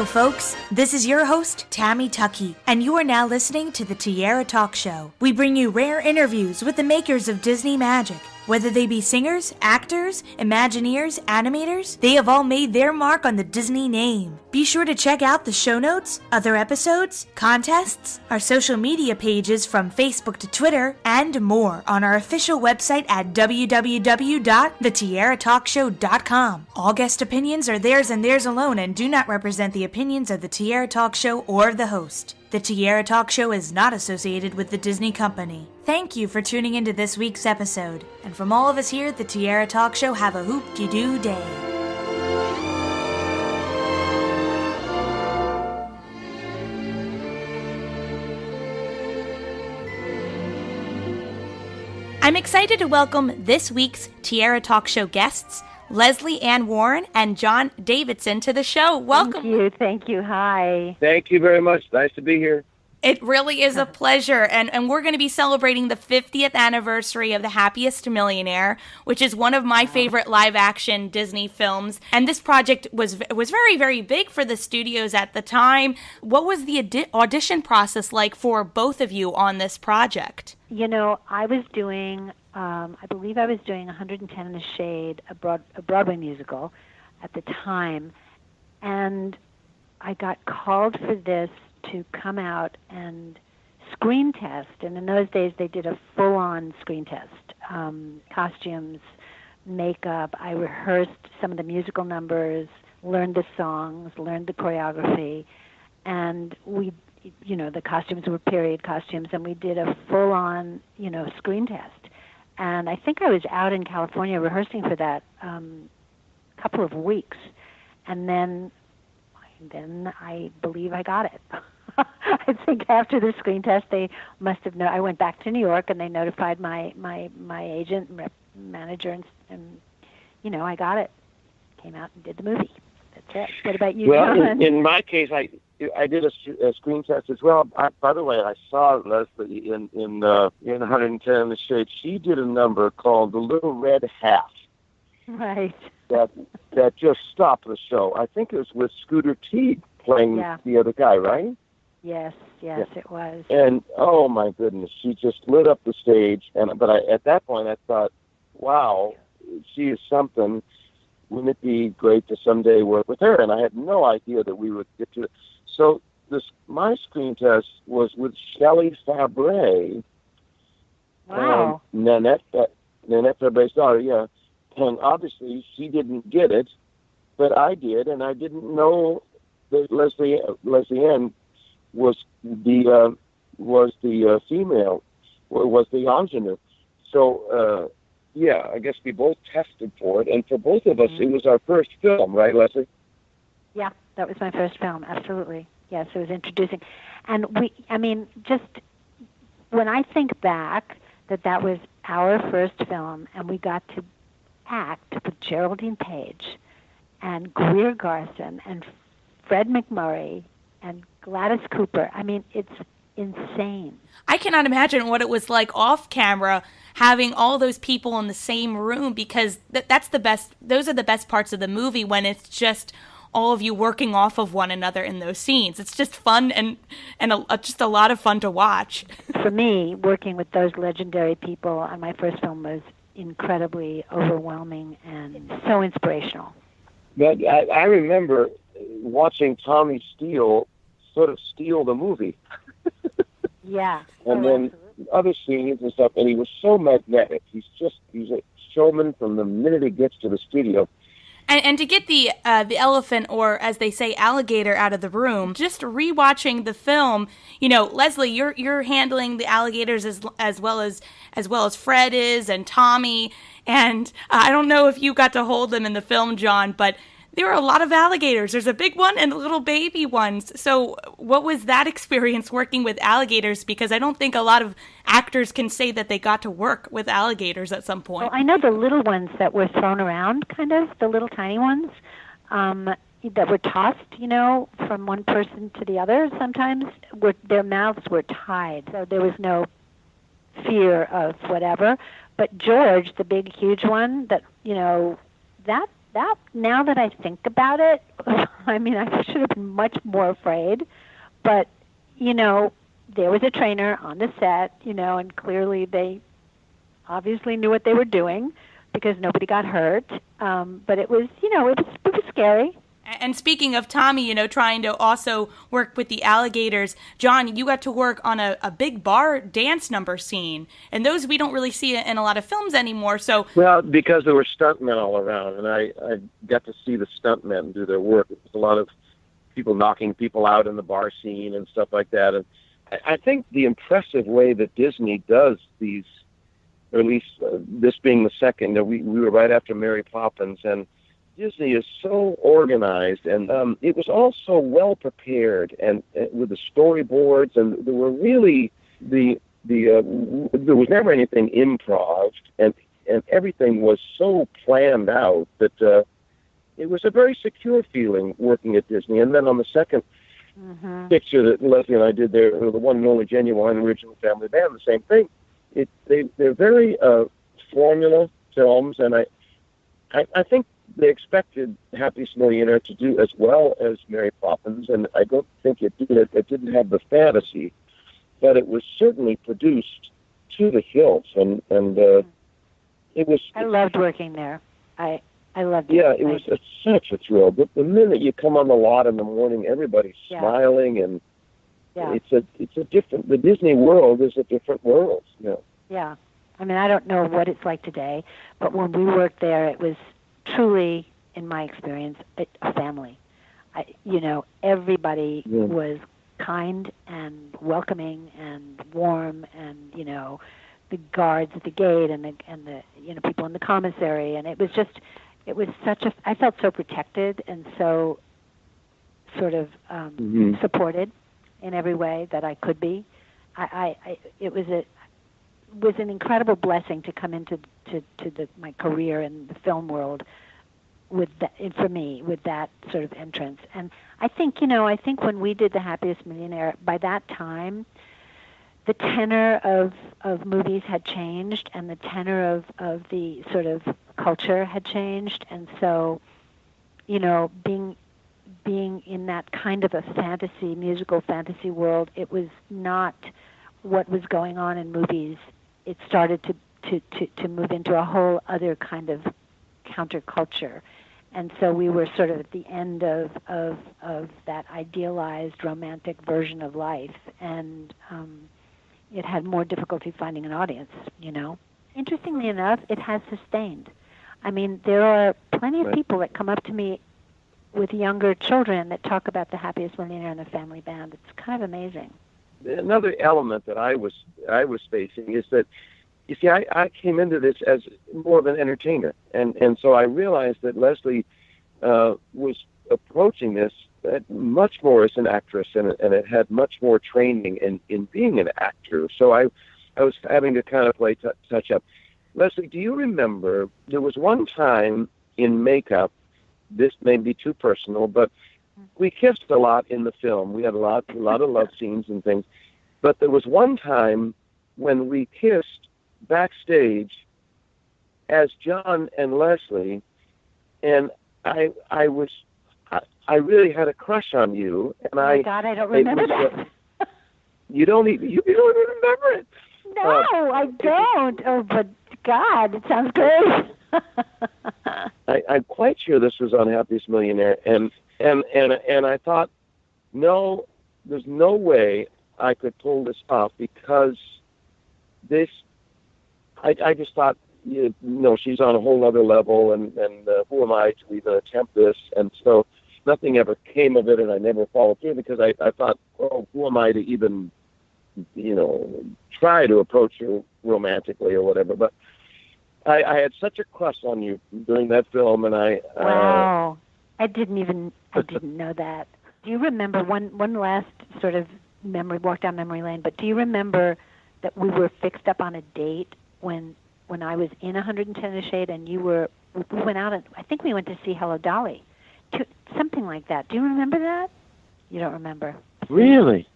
Hello, folks. This is your host, Tammy Tuckey, and you are now listening to the Tiara Talk Show. We bring you rare interviews with the makers of Disney magic. Whether they be singers, actors, Imagineers, animators, they have all made their mark on the Disney name. Be sure to check out the show notes, other episodes, contests, our social media pages from Facebook to Twitter, and more on our official website at www.thetiaratalkshow.com. All guest opinions are theirs and theirs alone and do not represent the opinions of the Tiara Talk Show or the host. The Tiara Talk Show is not associated with the Disney Company. Thank you for tuning into this week's episode. And from all of us here at the Tiara Talk Show, have a hoop-de-doo day. I'm excited to welcome this week's Tiara Talk Show guests, Lesley Ann Warren and John Davidson, to the show. Welcome. Thank you. Hi. Thank you very much. Nice to be here. It really is a pleasure, and we're going to be celebrating the 50th anniversary of The Happiest Millionaire, which is one of my favorite live-action Disney films, and this project was very, very big for the studios at the time. What was the audition process like for both of you on this project? You know, I was doing, I believe I was doing 110 in the Shade, a Broadway musical at the time, and I got called for this to come out and screen test. And in those days, they did a full-on screen test. Costumes, makeup. I rehearsed some of the musical numbers, learned the songs, learned the choreography. And we, you know, the costumes were period costumes, and we did a full-on, screen test. And I think I was out in California rehearsing for that couple of weeks. And then I believe I got it. I think after the screen test, they must have known. I went back to New York, and they notified my agent and manager, and I got it. Came out and did the movie. That's it. What about you, John? In my case, I did a screen test as well. By the way, I saw Lesley in 110 in the Shade. She did a number called The Little Red Hat. Right. That just stopped the show. I think it was with Scooter Teague playing the other guy, right? Yes, it was. And oh my goodness, she just lit up the stage. But at that point, I thought, wow, she is something. Wouldn't it be great to someday work with her? And I had no idea that we would get to it. So my screen test was with Shelley Fabre. Wow. Nanette Fabre's daughter, yeah. And obviously, she didn't get it, but I did, and I didn't know that Lesley Ann was the female, was the ingenue. So, I guess we both tested for it, and for both of us, it was our first film, right, Lesley? Yeah, that was my first film, absolutely. Yes, it was introducing. And just when I think back that was our first film, and we got to act with Geraldine Page and Greer Garson and Fred MacMurray and Gladys Cooper. I mean, it's insane. I cannot imagine what it was like off camera having all those people in the same room, because that's the best. Those are the best parts of the movie, when it's just all of you working off of one another in those scenes. It's just fun and just a lot of fun to watch. For me, working with those legendary people on my first film was incredibly overwhelming and so inspirational. But I remember watching Tommy Steele sort of steal the movie. Yeah. And then other scenes and stuff, and he was so magnetic. He's a showman from the minute he gets to the studio. And to get the elephant, or as they say, alligator, out of the room, just rewatching the film, Lesley, you're handling the alligators as well as Fred is, and Tommy, and I don't know if you got to hold them in the film, John, but there are a lot of alligators. There's a big one and little baby ones. So what was that experience working with alligators? Because I don't think a lot of actors can say that they got to work with alligators at some point. Well, I know the little ones that were thrown around, kind of, the little tiny ones that were tossed, from one person to the other. Sometimes their mouths were tied, so there was no fear of whatever. But George, the big, huge one, that that, now that I think about it, I mean, I should have been much more afraid. But, you know, there was a trainer on the set, you know, and clearly they obviously knew what they were doing because nobody got hurt. But it was, you know, it was scary. And speaking of Tommy, you know, trying to also work with the alligators, John, you got to work on a big bar dance number scene. And those we don't really see in a lot of films anymore. So, well, because there were stuntmen all around, and I got to see the stuntmen do their work. It was a lot of people knocking people out in the bar scene and stuff like that. And I think the impressive way that Disney does these, or at least this being the second, we were right after Mary Poppins, and Disney is so organized, and it was all so well prepared, and with the storyboards, and there were really there was never anything improv, and everything was so planned out that it was a very secure feeling working at Disney. And then on the second picture that Lesley and I did there, the one and only genuine original family band, the same thing. They're very formula films, and I think they expected Happiest Millionaire to do as well as Mary Poppins, and I don't think it did. It didn't have the fantasy, but it was certainly produced to the hilt, and it was. I loved working there. I loved it. Yeah, it was such a thrill. But the minute you come on the lot in the morning, everybody's smiling, and it's a different. The Disney world is a different world. You know? Yeah, I mean, I don't know what it's like today, but when we worked there, it was truly, in my experience, a family. You know, everybody was kind and welcoming and warm, and you know, the guards at the gate and the you know, people in the commissary, and it was such a. I felt so protected and so sort of supported in every way that I could be. It was an incredible blessing to come into my career in the film world with that, for me, with that sort of entrance. And I think, you know, when we did The Happiest Millionaire, by that time, the tenor of movies had changed, and the tenor of the sort of culture had changed. And so, you know, being in that kind of a musical fantasy world, it was not what was going on in movies. It started to move into a whole other kind of counterculture. And so we were sort of at the end of that idealized romantic version of life, and it had more difficulty finding an audience, you know. Interestingly enough, it has sustained. I mean, there are plenty of people that come up to me with younger children that talk about The Happiest Millionaire and the family band. It's kind of amazing. Another element that I was facing is that, you see, I came into this as more of an entertainer, and so I realized that Lesley was approaching this much more as an actress, and it had much more training in being an actor. So I was having to kind of play touch up. Lesley, do you remember there was one time in makeup? This may be too personal, but we kissed a lot in the film. We had a lot of love scenes and things. But there was one time when we kissed backstage as John and Lesley, and I really had a crush on you. And oh my God, I don't remember that. You don't even remember it. No, I don't. Oh, but God, it sounds great. I'm quite sure this was on Happiest Millionaire, and I thought, no, there's no way I could pull this off, because this, I just thought, you know, she's on a whole other level, and who am I to even attempt this? And so nothing ever came of it, and I never followed through, because I thought, oh, who am I to even, you know, try to approach her romantically or whatever. But I had such a crush on you during that film, and wow. I didn't know that. Do you remember one last sort of memory, walk down memory lane, but do you remember that we were fixed up on a date when I was in 110 in the Shade, and we went out, and I think we went to see Hello Dolly, something like that. Do you remember that? You don't remember. Really?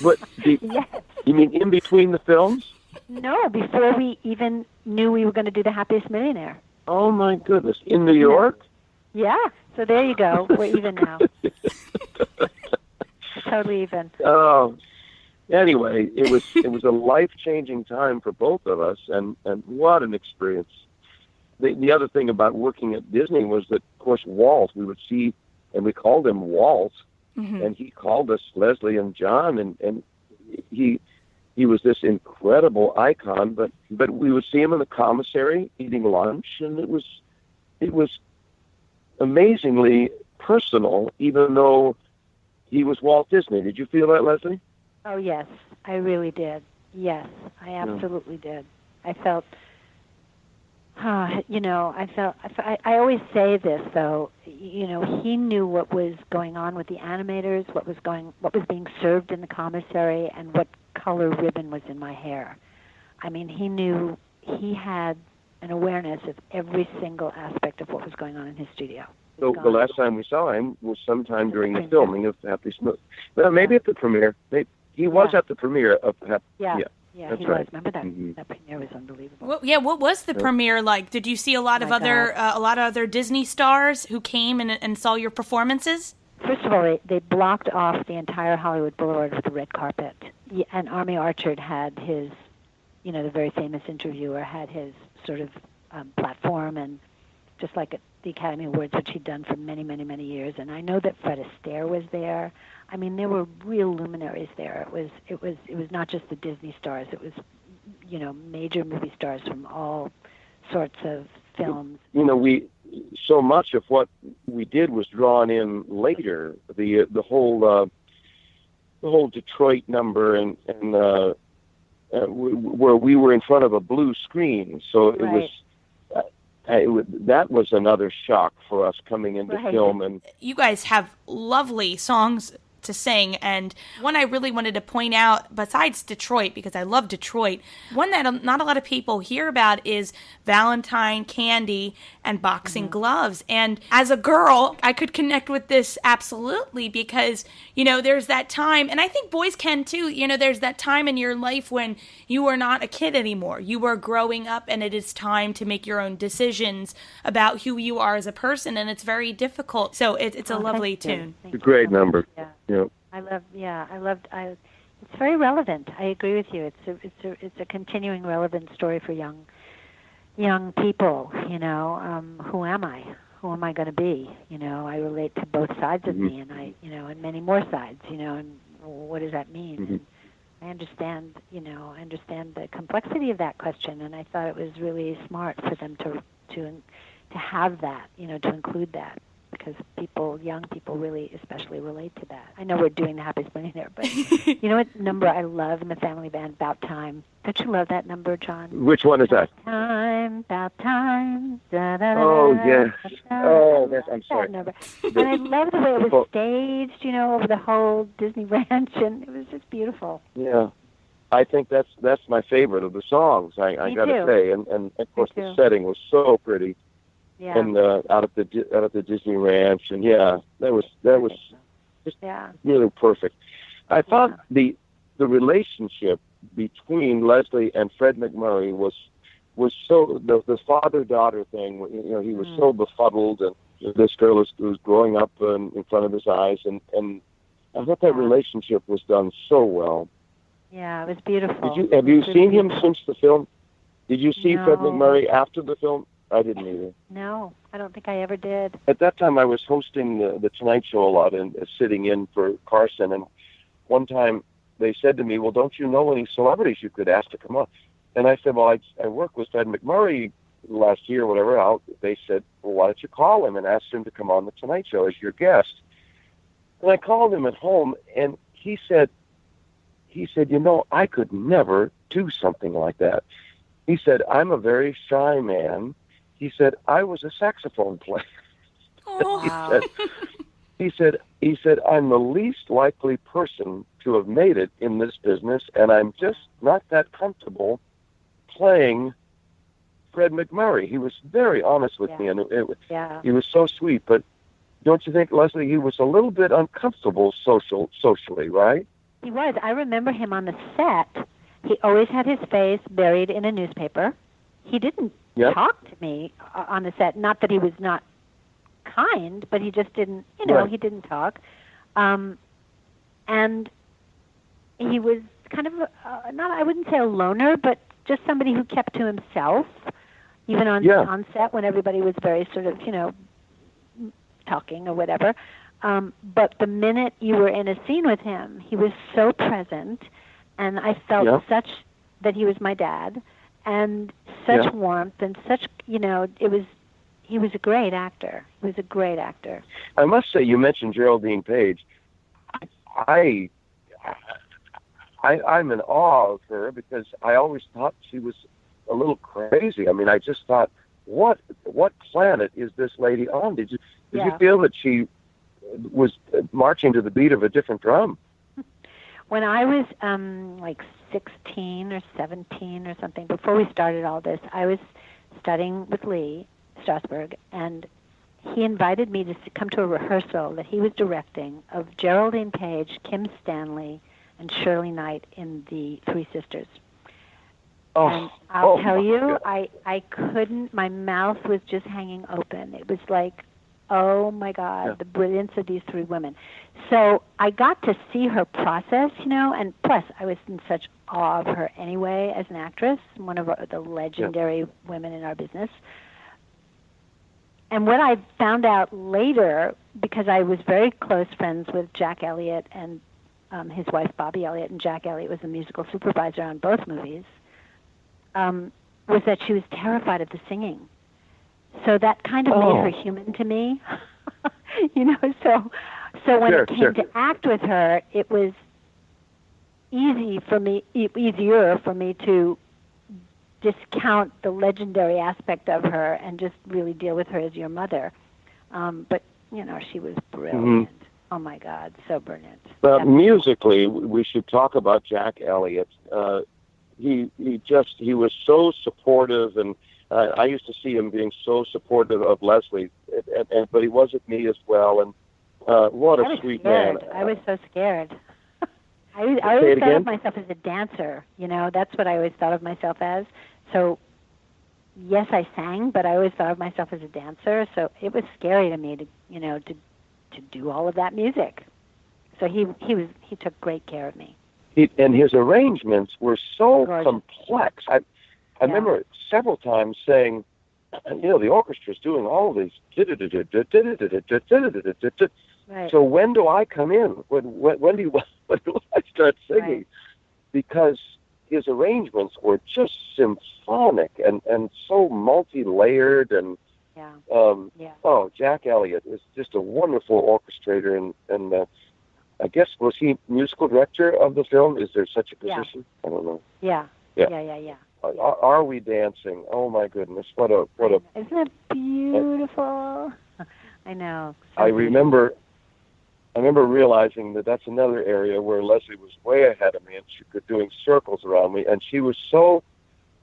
What? Yes. You mean in between the films? No, before we even knew we were going to do The Happiest Millionaire. Oh, my goodness. In New York? Yeah. So there you go. We're even now. Totally even. Oh, anyway, it was a life-changing time for both of us, and what an experience. The other thing about working at Disney was that, of course, Walt, we would see, and we called him Walt, and he called us Lesley and John, and he was this incredible icon, but we would see him in the commissary eating lunch, and it was amazingly personal, even though he was Walt Disney. Did you feel that, Lesley? Oh, yes, I really did. Yes, I absolutely did. I felt, I always say this, though, he knew what was going on with the animators, what was being served in the commissary, and what color ribbon was in my hair. I mean, he had an awareness of every single aspect of what was going on in his studio. So the last time we saw him was sometime during the filming of Happiest Millionaire. Well, maybe at the premiere. He was at the premiere of Yeah, that's he right. was. Remember that? That premiere was unbelievable. Well, what was the premiere like? Did you see a lot of other Disney stars who came and saw your performances? First of all, they blocked off the entire Hollywood Boulevard with the red carpet. And Army Archerd had his, the very famous interviewer had his sort of platform, and just like at the Academy Awards, which he'd done for many, many, many years. And I know that Fred Astaire was there. I mean, there were real luminaries there. It was not just the Disney stars. It was, major movie stars from all sorts of films. So much of what we did was drawn in later. The whole Detroit number and where we were in front of a blue screen. So it was. That was another shock for us coming into film. And you guys have lovely songs to sing, and one I really wanted to point out, besides Detroit, because I love Detroit, one that not a lot of people hear about is Valentine Candy and Boxing Gloves. And as a girl, I could connect with this absolutely, because, there's that time, and I think boys can too, there's that time in your life when you are not a kid anymore. You are growing up, and it is time to make your own decisions about who you are as a person, and it's very difficult. So it's a lovely tune. It's a great number. Yeah. It's very relevant. I agree with you. It's a continuing relevant story for young people. Who am I? Who am I going to be? I relate to both sides of me, and and many more sides. And what does that mean? And I understand the complexity of that question, and I thought it was really smart for them to have that, to include that. Because young people really especially relate to that. I know we're doing the Happiest Millionaire, but you know what number I love in the family band, About Time? Don't you love that number, John? Which one is that? About time. Oh, yes. Oh, yes, I'm sorry. That number. And I love the way it was staged, over the whole Disney Ranch, and it was just beautiful. Yeah. I think that's my favorite of the songs, I got to say. And of course, the setting was so pretty. Yeah. And out at the Disney Ranch, and that was just really perfect. I thought the relationship between Lesley and Fred MacMurray was so the father-daughter thing. He was so befuddled, and this girl was growing up in front of his eyes, and I thought that relationship was done so well. Yeah, it was beautiful. Have you seen him since the film? Did you see Fred MacMurray after the film? I didn't either. No, I don't think I ever did. At that time, I was hosting the Tonight Show a lot and sitting in for Carson. And one time they said to me, well, don't you know any celebrities you could ask to come on? And I said, well, I worked with Fred MacMurray last year or whatever. They said, well, why don't you call him and ask him to come on the Tonight Show as your guest? And I called him at home, and he said, I could never do something like that. He said, I'm a very shy man. He said, I was a saxophone player. Oh. He said, I'm the least likely person to have made it in this business, and I'm just not that comfortable playing Fred MacMurray. He was very honest with me, and he was so sweet. But don't you think, Lesley, he was a little bit uncomfortable socially, right? He was. I remember him on the set. He always had his face buried in a newspaper. He didn't talk to me on the set. Not that he was not kind, but he just didn't, he didn't talk. And he was kind of, I wouldn't say a loner, but just somebody who kept to himself, even on set when everybody was very sort of, talking or whatever. But the minute you were in a scene with him, he was so present, and I felt that he was my dad, and such warmth and such, he was a great actor. He was a great actor. I must say, you mentioned Geraldine Page. I'm in awe of her because I always thought she was a little crazy. I mean, I just thought, what planet is this lady on? Did you feel that she was marching to the beat of a different drum? When I was like 16 or 17 or something, before we started all this, I was studying with Lee Strasberg, and he invited me to come to a rehearsal that he was directing of Geraldine Page, Kim Stanley, and Shirley Knight in The Three Sisters. And I'll tell you, I couldn't, my mouth was just hanging open. It was like, oh my God, the brilliance of these three women. So I got to see her process, and plus I was in such awe of her anyway as an actress, one of the legendary women in our business. And what I found out later, because I was very close friends with Jack Elliott and his wife Bobby Elliott, and Jack Elliott was the musical supervisor on both movies, was that she was terrified of the singing. So that kind of made her human to me, So when it came to act with her, it was easier for me to discount the legendary aspect of her and just really deal with her as your mother. But she was brilliant. Mm-hmm. Oh my God, so brilliant. But musically, we should talk about Jack Elliott. He was so supportive, and I used to see him being so supportive of Lesley, but he was with me as well. And what a sweet man! I was so scared. I always thought of myself as a dancer. That's what I always thought of myself as. So, yes, I sang, but I always thought of myself as a dancer. So it was scary to me to do all of that music. So he took great care of me. And his arrangements were so complex. I remember several times saying, the orchestra's doing all these. Right. So when do I come in? When do I start singing? Right. Because his arrangements were just symphonic and so multi-layered and Jack Elliott is just a wonderful orchestrator and I guess, was he musical director of the film? Is there such a position? I don't know. Yeah. Are we dancing? Oh my goodness! What a! Isn't it beautiful? I know. So I remember realizing that that's another area where Lesley was way ahead of me, and she was doing circles around me, and she was so.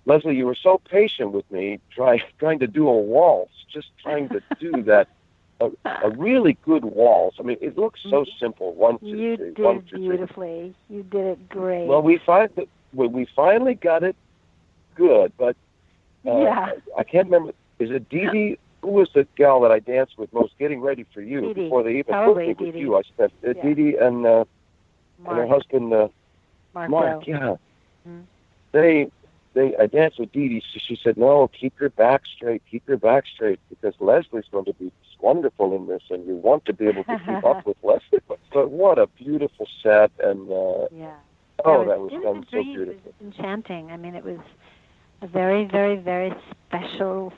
Lesley, you were so patient with me, trying to do a waltz, just trying to do that. A really good waltz. I mean, it looks so simple. 1, 2, 3, you did 1, 2, 3. Beautifully. You did it great. Well, we finally got it good, but I can't remember. Is it Dee Dee? Who was the gal that I danced with most getting ready for you Dee Dee. before they even put me with you? I spent Dee Dee and her husband Mark. Yeah, mm-hmm. I danced with Dee Dee. She said, "No, keep your back straight, because Leslie's going to be wonderful in this, and you want to be able to keep up with Lesley." But what a beautiful set, and that was done so beautifully. It was enchanting. I mean, it was a very, very, very special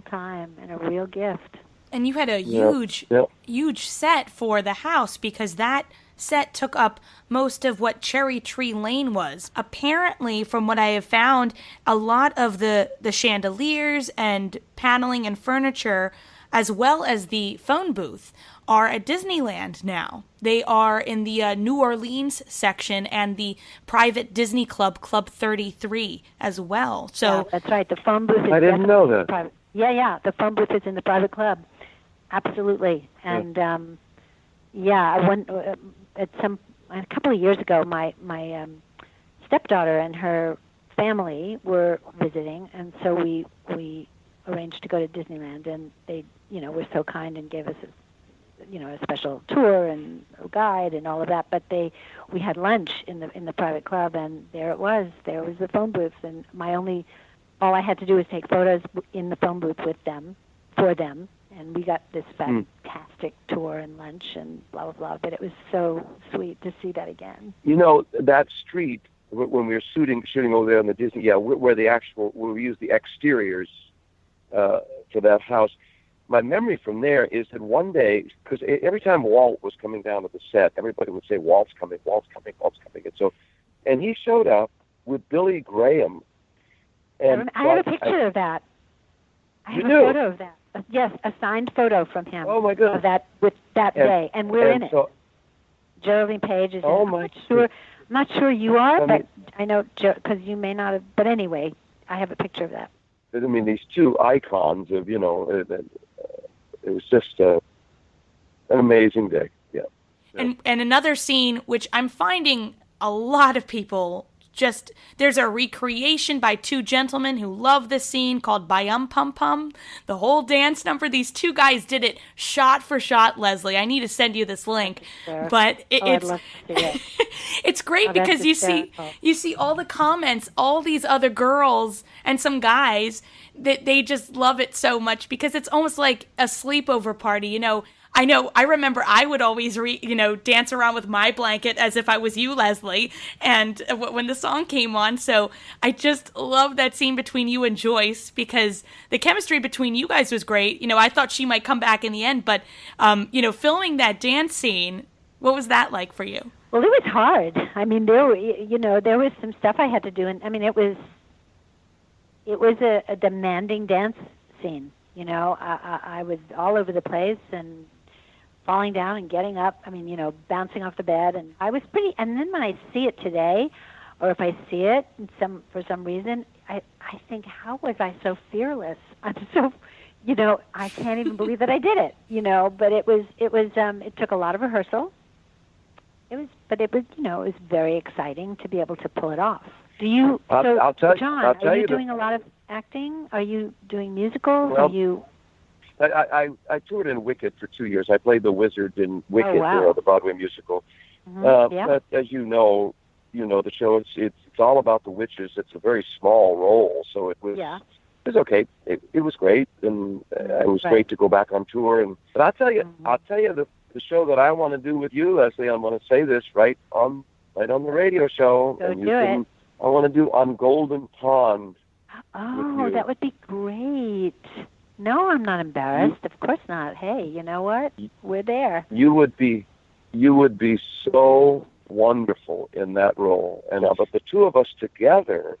time and a real gift. And you had a huge set for the house, because that set took up most of what Cherry Tree Lane was. Apparently, from what I have found, a lot of the chandeliers and paneling and furniture, as well as the phone booth, are at Disneyland now. They are in the New Orleans section and the private Disney Club, Club 33, as well. So that's right. The phone booth is I didn't know that. Private. Yeah. The phone booth is in the private club. Absolutely. And a couple of years ago, my stepdaughter and her family were visiting, and so we arranged to go to Disneyland, and they, were so kind and gave us a special tour and a guide and all of that. But we had lunch in the private club, and there was the phone booth, and all I had to do was take photos in the phone booth with them, for them, and we got this fantastic tour and lunch and blah blah blah. But it was so sweet to see that again. That street when we were shooting over there on the Disney, where we used the exteriors for that house. My memory from there is that one day, because every time Walt was coming down to the set, everybody would say, Walt's coming, Walt's coming, Walt's coming. And he showed up with Billy Graham. And I have a picture of that. I have a photo of that. Yes, a signed photo from him. Oh, my goodness. Of that day. And we're in it. Geraldine Page is in it. I'm not sure you are, but I know, because you may not have. But anyway, I have a picture of that. I mean, these two icons of, it was just an amazing day. Yeah. And another scene, which I'm finding a lot of people there's a recreation by two gentlemen who love this scene called Bayum Pum Pum. The whole dance number, these two guys did it shot for shot, Lesley. I need to send you this link. Sure. But I'd love to see it. It's great because you see all the comments, all these other girls and some guys that they just love it so much because it's almost like a sleepover party, I remember I would always, dance around with my blanket as if I was you, Lesley, and when the song came on. So I just love that scene between you and Joyce because the chemistry between you guys was great. I thought she might come back in the end, but, filming that dance scene, what was that like for you? Well, it was hard. I mean, there was some stuff I had to do, and I mean, it was a demanding dance scene. I was all over the place and falling down and getting up, bouncing off the bed. And I was and then when I see it today, or if I see it for some reason, I think, how was I so fearless? I'm so, I can't even believe that I did it, but it took a lot of rehearsal. It was very exciting to be able to pull it off. John, are you doing a lot of acting? Are you doing musicals? Well, I toured in Wicked for 2 years. I played the wizard in Wicked, the Broadway musical. Mm-hmm. But as you know the show. It's all about the witches. It's a very small role, so it was. Yeah. It was okay. It was great, and it was great to go back on tour. But I'll tell you, the show that I want to do with you, Lesley. I'm going to say this right on the radio show. I want to do On Golden Pond. Oh, that would be great. No, I'm not embarrassed. Of course not. Hey, you know what? We're there. You would be so wonderful in that role, but the two of us together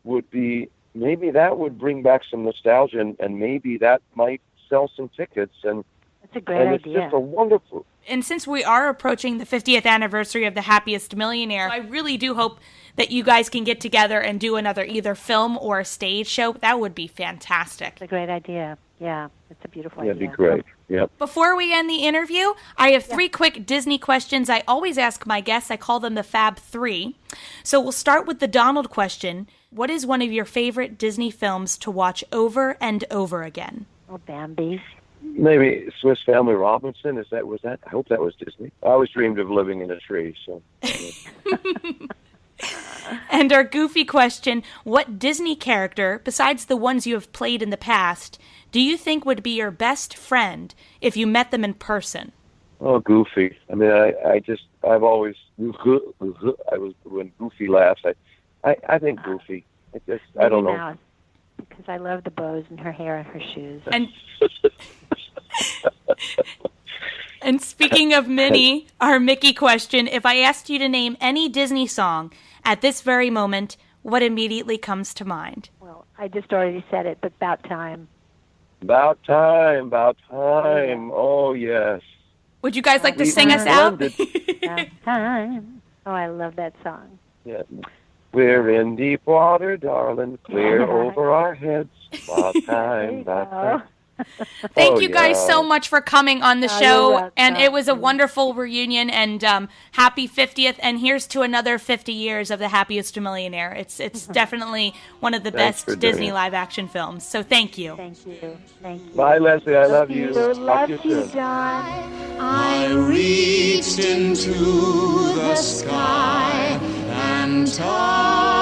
would be. Maybe that would bring back some nostalgia, and maybe that might sell some tickets. And that's a great idea. It's just a wonderful. And since we are approaching the 50th anniversary of the Happiest Millionaire, I really do hope that you guys can get together and do another either film or a stage show. That would be fantastic. It's a great idea. Yeah, it's a beautiful idea. That'd be great. Yep. Before we end the interview, I have 3 quick Disney questions I always ask my guests. I call them the Fab 3. So we'll start with the Donald question. What is one of your favorite Disney films to watch over and over again? Oh, Bambi. Maybe Swiss Family Robinson. Was that? I hope that was Disney. I always dreamed of living in a tree. So. And our goofy question, what Disney character, besides the ones you have played in the past, do you think would be your best friend if you met them in person? Oh, Goofy. I mean, I've always, when Goofy laughs, I think Goofy. I don't know. Mouse, because I love the bows in her hair and her shoes. And speaking of Minnie, our Mickey question, if I asked you to name any Disney song at this very moment, what immediately comes to mind? Well, I just already said it, but About Time. About time. Oh, yes. Would you guys like to sing us out? About time. Oh, I love that song. Yeah. We're in deep water, darling, clear over our heads. About time. Thank you guys so much for coming on the you're show. welcome. And it was a wonderful reunion, and happy 50th. And here's to another 50 years of The Happiest Millionaire. It's definitely one of the best Disney live action films. So thank you. Thank you. Thank you. Bye, Lesley. I love you. Love you you, soon. John. I reached into the sky and touched